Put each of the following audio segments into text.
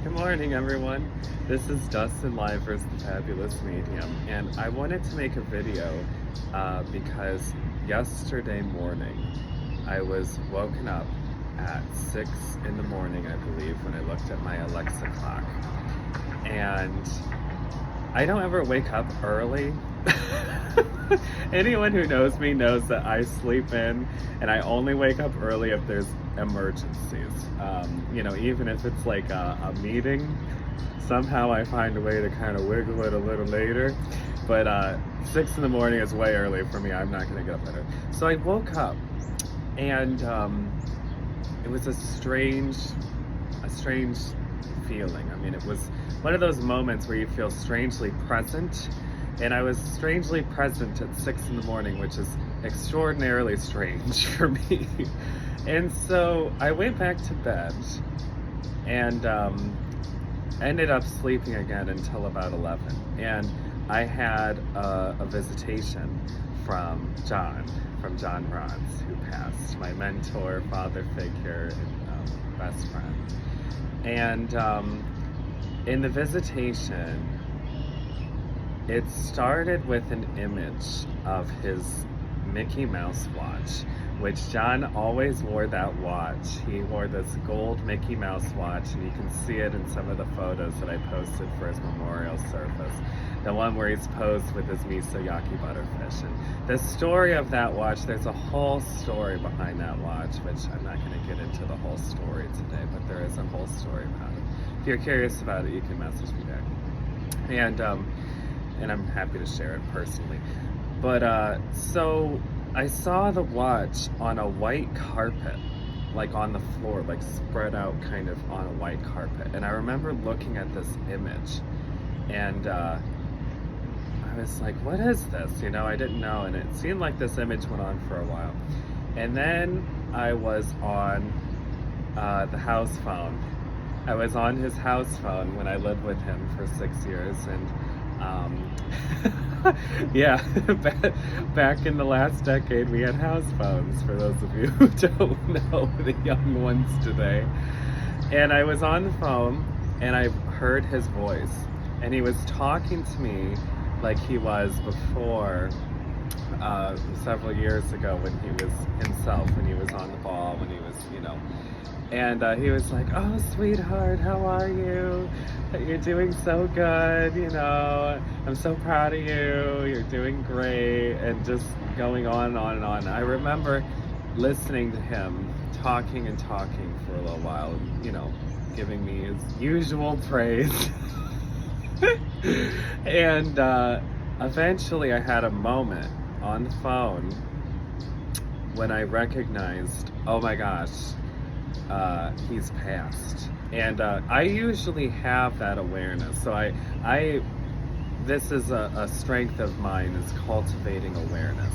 Good morning, everyone. This is Dustin Live vs. the Fabulous Medium, and I wanted to make a video because yesterday morning I was woken up at 6 in the morning, I believe, when I looked at my Alexa clock. And I don't ever wake up early. Anyone who knows me knows that I sleep in, and I only wake up early if there's emergencies. Even if it's like a meeting, somehow I find a way to kind of wiggle it a little later. But 6 in the morning is way early for me. I'm not going to get up later. So I woke up, and it was a strange feeling. I mean, it was one of those moments where you feel strangely present. And I was strangely present at 6 in the morning, which is extraordinarily strange for me. And so I went back to bed and ended up sleeping again until about 11. And I had a visitation from John Roncz, who passed, my mentor, father figure, and best friend. And in the visitation, it started with an image of his Mickey Mouse watch, which John always wore that watch. He wore this gold Mickey Mouse watch, and you can see it in some of the photos that I posted for his memorial service. The one where he's posed with his miso yaki butterfish. And the story of that watch, there's a whole story behind that watch, which I'm not going to get into the whole story today, but there is a whole story about it. If you're curious about it, you can message me back. And I'm happy to share it personally. But so I saw the watch on a white carpet, like on the floor, like spread out kind of on a white carpet. And I remember looking at this image, and I was like, what is this? I didn't know. And it seemed like this image went on for a while. And then I was on the house phone. I was on his house phone when I lived with him for 6 years, and yeah, back in the last decade, we had house phones, for those of you who don't know, the young ones today. And I was on the phone, and I heard his voice, and he was talking to me like he was before, several years ago, when he was himself, when he was on the ball, when he was, and he was like, oh, sweetheart, how are you? You're doing so good, I'm so proud of you, you're doing great, and just going on and on and on. I remember listening to him talking for a little while, giving me his usual praise. And eventually I had a moment on the phone when I recognized, oh my gosh, he's passed. And I usually have that awareness. So this is a strength of mine, is cultivating awareness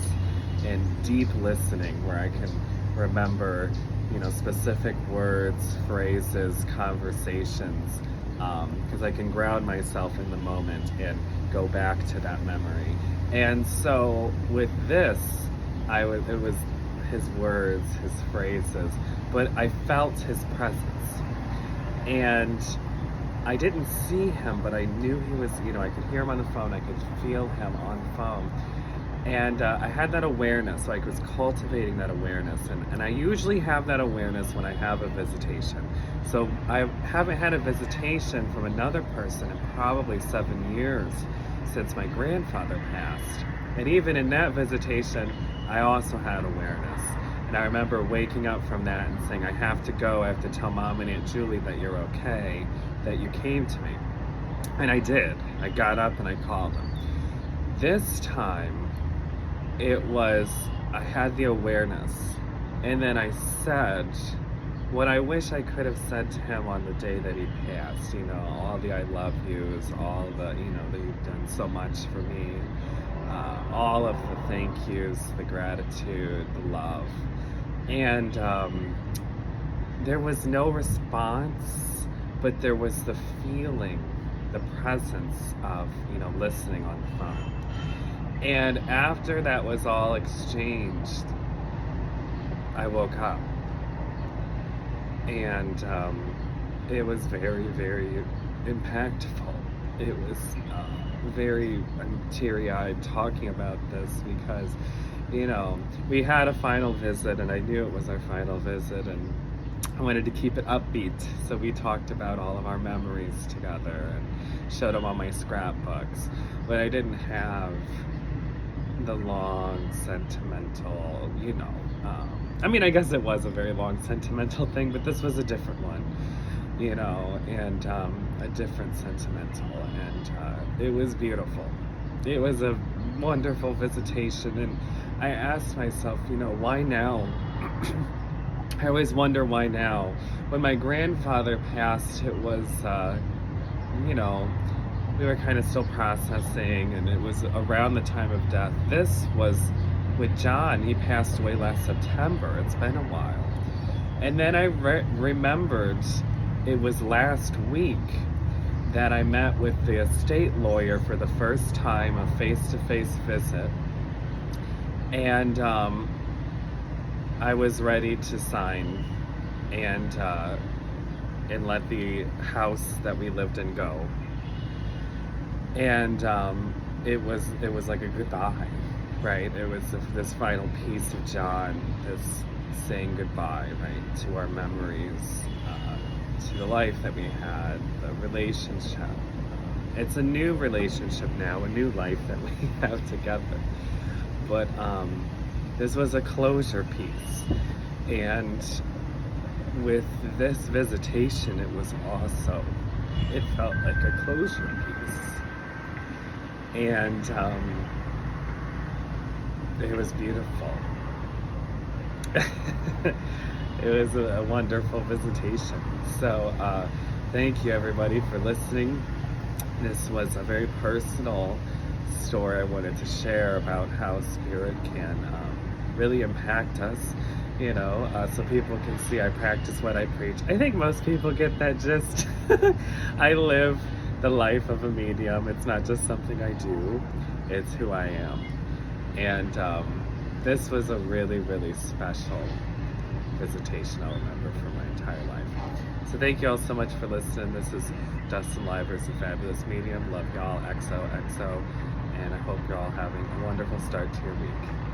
and deep listening, where I can remember, specific words, phrases, conversations, because I can ground myself in the moment and go back to that memory. And so with this, it was his words, his phrases, but I felt his presence. And I didn't see him, but I knew he was, I could hear him on the phone, I could feel him on the phone. And I had that awareness, so I was cultivating that awareness. And I usually have that awareness when I have a visitation. So I haven't had a visitation from another person in probably 7 years since my grandfather passed. And even in that visitation, I also had awareness. And I remember waking up from that and saying, I have to go, I have to tell Mom and Aunt Julie that you're okay, that you came to me. And I did. I got up and I called them. This time, I had the awareness. And then I said what I wish I could have said to him on the day that he passed. All the I love yous, all the, that you've done so much for me. All of the thank yous, the gratitude, the love. And there was no response, but there was the feeling, the presence of, listening on the phone. And after that was all exchanged, I woke up. And it was very, very impactful. It was very, I'm teary-eyed talking about this because, we had a final visit, and I knew it was our final visit, and I wanted to keep it upbeat. So we talked about all of our memories together and showed them all my scrapbooks. But I didn't have the long, sentimental, I guess it was a very long, sentimental thing, but this was a different one, and a different sentimental. And it was beautiful. It was a wonderful visitation. And I asked myself, why now? I always wonder why now. When my grandfather passed, it was, we were kind of still processing, and it was around the time of death. This was with John. He passed away last September. It's been a while. And then I remembered it was last week that I met with the estate lawyer for the first time, a face-to-face visit. And I was ready to sign and let the house that we lived in go. And it was like a goodbye, right? It was this final piece of John, this saying goodbye, right, to our memories, to the life that we had, the relationship. It's a new relationship now, a new life that we have together. But this was a closure piece. And with this visitation, it was also, it felt like a closure piece. And it was beautiful. It was a wonderful visitation. So thank you everybody for listening. This was a very personal story I wanted to share about how spirit can really impact us, so people can see I practice what I preach. I think most people get that gist. I live the life of a medium. It's not just something I do, it's who I am. And this was a really, really special visitation I'll remember for my entire life. So thank you all so much for listening. This is Dustin Livers, a fabulous medium. Love y'all, XOXO. And I hope you're all having a wonderful start to your week.